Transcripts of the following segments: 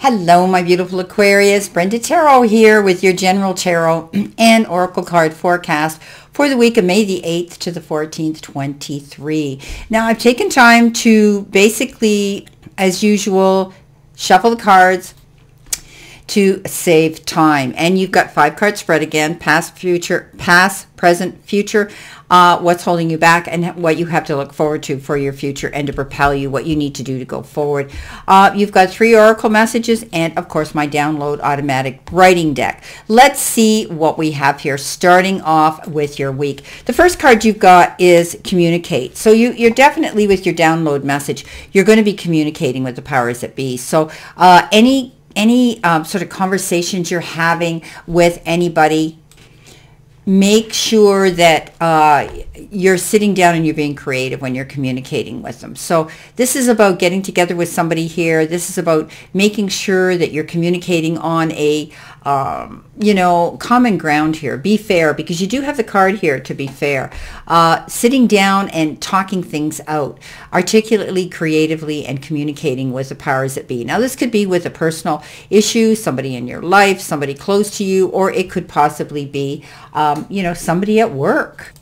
Hello, my beautiful Aquarius. Brenda Tarot here with your general tarot and oracle card forecast for the week of May the 8th to the 14th, 23. Now, I've taken time to basically, as usual, shuffle the cards to save time. And you've got 5 card spread again: past, present, future, what's holding you back, and what you have to look forward to for your future and to propel you, what you need to do to go forward. You've got 3 oracle messages and, of course, my download automatic writing deck. Let's see what we have here, starting off with your week. The first card you've got is communicate. So you're definitely, with your download message, you're going to be communicating with the powers that be. So any sort of conversations you're having with anybody, make sure that you're sitting down and you're being creative when you're communicating with them. So this is about getting together with somebody here. This is about making sure that you're communicating on a common ground here. Be fair, because you do have the card here to be fair. Sitting down and talking things out articulately, creatively, and communicating with the powers that be. Now, this could be with a personal issue, somebody in your life, somebody close to you, or it could possibly be somebody at work.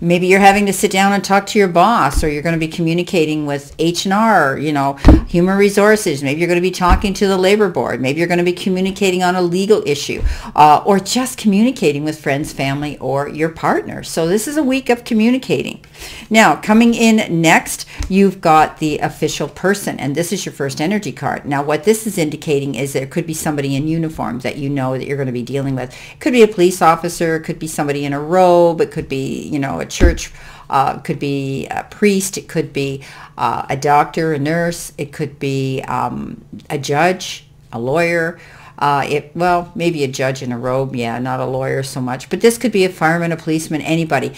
Maybe you're having to sit down and talk to your boss, or you're going to be communicating with H&R, human resources. Maybe you're going to be talking to the labor board. Maybe you're going to be communicating on a legal issue, or just communicating with friends, family, or your partner. So this is a week of communicating. Now, coming in next, you've got the official person, and this is your first energy card. Now, what this is indicating is there could be somebody in uniform that you know that you're going to be dealing with. It could be a police officer, it could be somebody in a robe, it could be, a church, could be a priest, it could be a doctor, a nurse, it could be a judge, a lawyer, maybe a judge in a robe, not a lawyer so much, but this could be a fireman, a policeman, anybody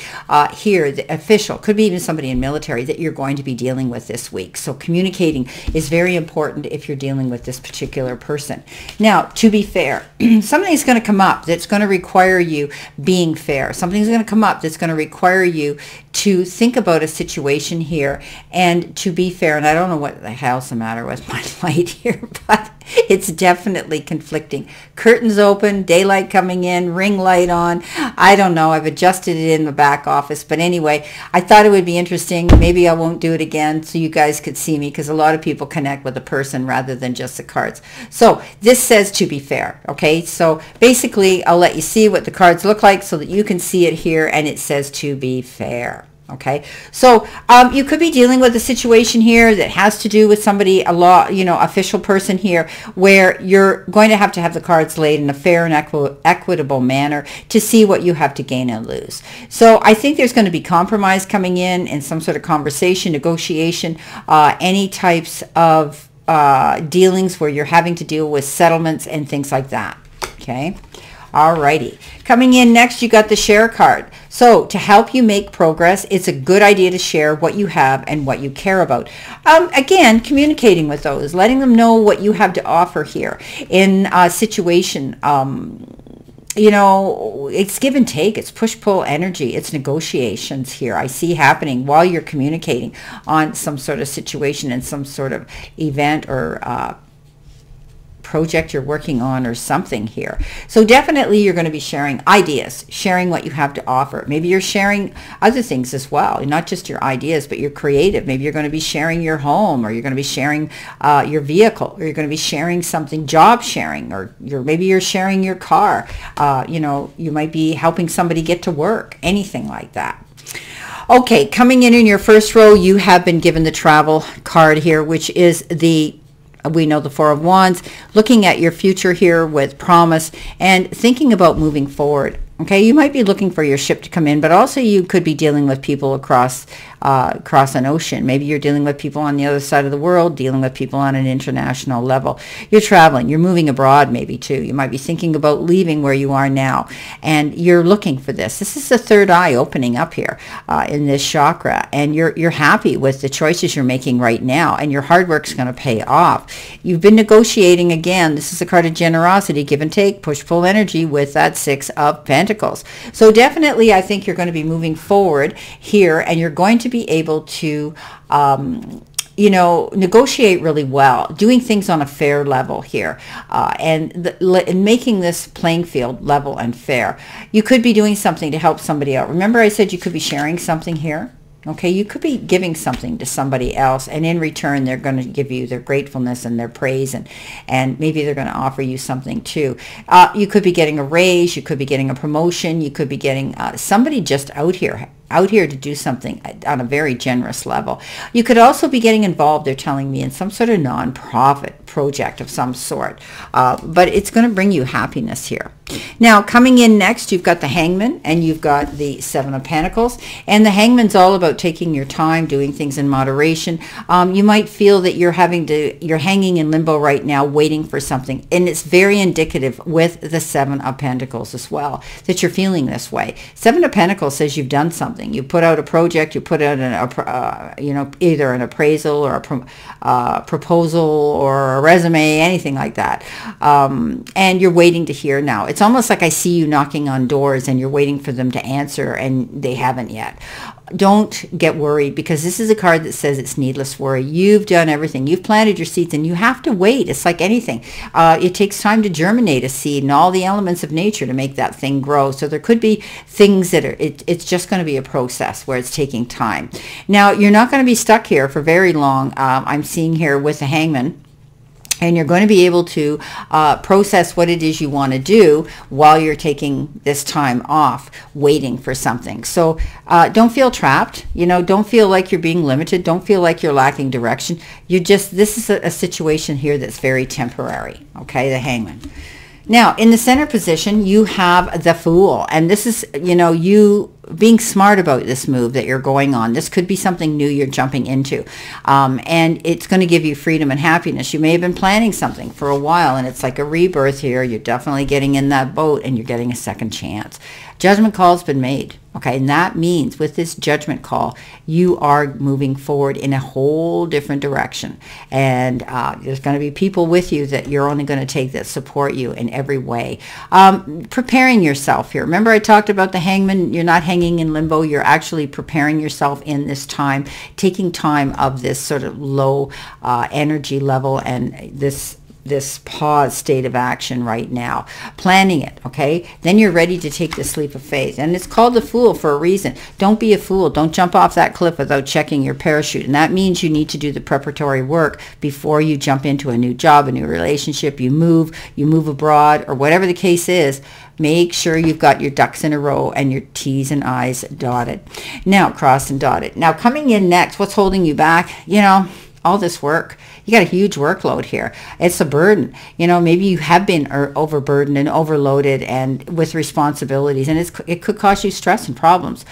here, the official, could be even somebody in military that you're going to be dealing with this week. So communicating is very important if you're dealing with this particular person. Now, to be fair, something's going to come up that's going to require you being fair. Something's going to come up that's going to require you to think about a situation here and to be fair. And I don't know what the hell's the matter with my light here, but it's definitely conflicting. Curtains open, daylight coming in, ring light on. I don't know. I've adjusted it in the back office. But anyway, I thought it would be interesting. Maybe I won't do it again so you guys could see me, because a lot of people connect with a person rather than just the cards. So this says to be fair. Okay, so basically I'll let you see what the cards look like so that you can see it here, and it says to be fair. Okay, so you could be dealing with a situation here that has to do with somebody, official person here, where you're going to have the cards laid in a fair and equitable manner to see what you have to gain and lose. So I think there's going to be compromise coming in some sort of conversation, negotiation, any types of dealings where you're having to deal with settlements and things like that. Okay. Alrighty. Coming in next, you got the share card. So to help you make progress, it's a good idea to share what you have and what you care about. Again, communicating with those, letting them know what you have to offer here in a situation. It's give and take. It's push-pull energy. It's negotiations here I see happening while you're communicating on some sort of situation and some sort of event or project you're working on or something here. So definitely you're going to be sharing ideas, sharing what you have to offer. Maybe you're sharing other things as well, not just your ideas, but you're creative. Maybe you're going to be sharing your home, or you're going to be sharing your vehicle, or you're going to be sharing something, job sharing, or maybe you're sharing your car. You might be helping somebody get to work, anything like that. Okay, coming in your first row, you have been given the travel card here, which is we know the Four of Wands, looking at your future here with promise and thinking about moving forward. Okay, you might be looking for your ship to come in, but also you could be dealing with people across an ocean. Maybe you're dealing with people on the other side of the world, dealing with people on an international level. You're traveling, you're moving abroad maybe too. You might be thinking about leaving where you are now, and you're looking for this. This is the third eye opening up here in this chakra, and you're happy with the choices you're making right now, and your hard work's going to pay off. You've been negotiating again. This is a card of generosity, give and take, push-pull energy with that Six of Pentacles. So definitely I think you're going to be moving forward here, and you're going to be able to you know, negotiate really well, doing things on a fair level here, and making this playing field level and fair. You could be doing something to help somebody out. Remember I said you could be sharing something here? Okay, you could be giving something to somebody else, and in return, they're going to give you their gratefulness and their praise, and maybe they're going to offer you something too. You could be getting a raise, you could be getting a promotion, you could be getting somebody just out here to do something on a very generous level. You could also be getting involved, they're telling me, in some sort of nonprofit project of some sort, but it's going to bring you happiness here. Now, coming in next, you've got the Hangman, and you've got the Seven of Pentacles, and the Hangman's all about taking your time, doing things in moderation. You might feel that you're hanging in limbo right now, waiting for something, and it's very indicative with the Seven of Pentacles as well, that you're feeling this way. Seven of Pentacles says you've done something. You put out a project, you put out either an appraisal or a proposal or a resume, anything like that, and you're waiting to hear now. It's almost like I see you knocking on doors and you're waiting for them to answer, and they haven't yet. Don't get worried, because this is a card that says it's needless worry. You've done everything. You've planted your seeds, and you have to wait. It's like anything. It takes time to germinate a seed and all the elements of nature to make that thing grow. So there could be things that it's just going to be a process where it's taking time. Now, you're not going to be stuck here for very long. I'm seeing here with the Hangman. And you're going to be able to process what it is you want to do while you're taking this time off, waiting for something. So don't feel trapped. You know, don't feel like you're being limited. Don't feel like you're lacking direction. This is a situation here that's very temporary. Okay, the Hangman. Now, in the center position, you have the Fool. And this is, you know, you being smart about this move that you're going on. This could be something new you're jumping into. And it's going to give you freedom and happiness. You may have been planning something for a while, and it's like a rebirth here. You're definitely getting in that boat, and you're getting a second chance. Judgment call has been made. Okay, and that means with this judgment call, you are moving forward in a whole different direction. And there's going to be people with you that you're only going to take that support you in every way. Preparing yourself here. Remember I talked about the Hangman? You're not hanging in limbo. You're actually preparing yourself in this time, taking time of this sort of low energy level and this pause state of action right now, planning it. Okay, then you're ready to take this leap of faith, and it's called the Fool for a reason. Don't be a fool. Don't jump off that cliff without checking your parachute, and that means you need to do the preparatory work before you jump into a new job, a new relationship, you move abroad, or whatever the case is. Make sure you've got your ducks in a row and your T's and I's dotted. Now, crossed and dotted. Now, coming in next, what's holding you back? You know, all this work. You got a huge workload here. It's a burden. You know, maybe you have been overburdened and overloaded and with responsibilities, and it could cause you stress and problems.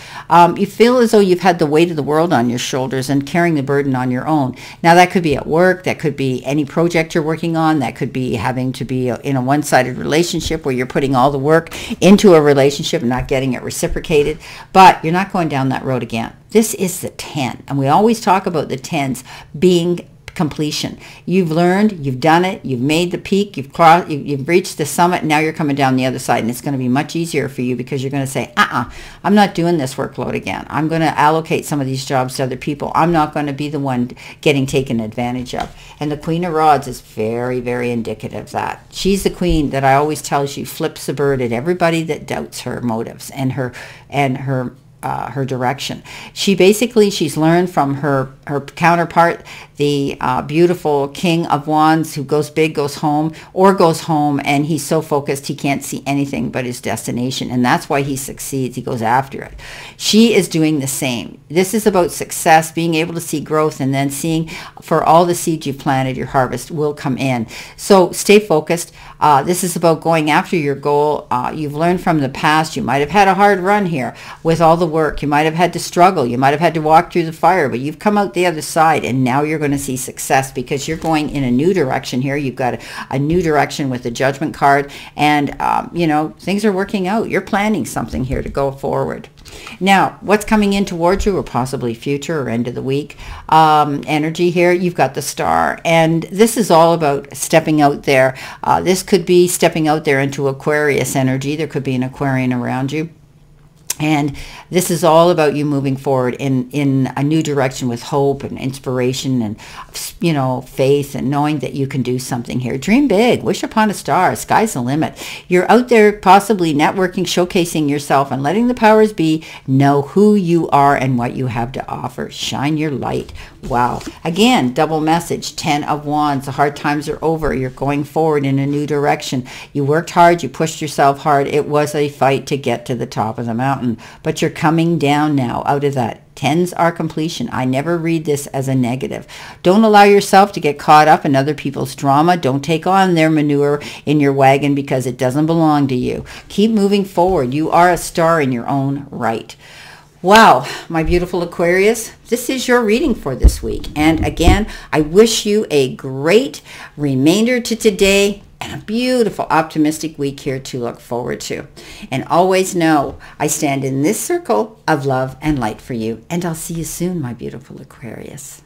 You feel as though you've had the weight of the world on your shoulders and carrying the burden on your own. Now, that could be at work. That could be any project you're working on. That could be having to be in a one-sided relationship where you're putting all the work into a relationship and not getting it reciprocated. But you're not going down that road again. This is the 10, and we always talk about the 10s being completion. You've learned, you've done it, you've made the peak, you've reached the summit, and now you're coming down the other side, and it's going to be much easier for you because you're going to say, I'm not doing this workload again. I'm going to allocate some of these jobs to other people. I'm not going to be the one getting taken advantage of. And the Queen of Rods is very, very indicative of that. She's the queen that I always tell you flips the bird at everybody that doubts her motives and her direction. She's learned from her counterpart, the beautiful King of Wands, who goes big, goes home, and he's so focused he can't see anything but his destination, and that's why he succeeds. He goes after it. She is doing the same. This is about success, being able to see growth, and then seeing for all the seeds you've planted, your harvest will come in. So stay focused. This is about going after your goal. You've learned from the past. You might have had a hard run here with all the work. You might have had to struggle. You might have had to walk through the fire, but you've come out the other side, and now you're going to see success because you're going in a new direction here. You've got a new direction with the Judgment card, and you know, things are working out. You're planning something here to go forward. Now, what's coming in towards you, or possibly future or end of the week energy here? You've got the Star, and this is all about stepping out there. This could be stepping out there into Aquarius energy. There could be an Aquarian around you. And this is all about you moving forward in a new direction with hope and inspiration and, you know, faith and knowing that you can do something here. Dream big. Wish upon a star. Sky's the limit. You're out there possibly networking, showcasing yourself, and letting the powers be know who you are and what you have to offer. Shine your light. Wow. Again, double message. 10 of Wands. The hard times are over. You're going forward in a new direction. You worked hard. You pushed yourself hard. It was a fight to get to the top of the mountain. But you're coming down now out of that. Tens are completion. I never read this as a negative. Don't allow yourself to get caught up in other people's drama. Don't take on their manure in your wagon because it doesn't belong to you. Keep moving forward. You are a star in your own right. Wow, my beautiful Aquarius, this is your reading for this week. And again, I wish you a great remainder to today and a beautiful, optimistic week here to look forward to. And always know I stand in this circle of love and light for you. And I'll see you soon, my beautiful Aquarius.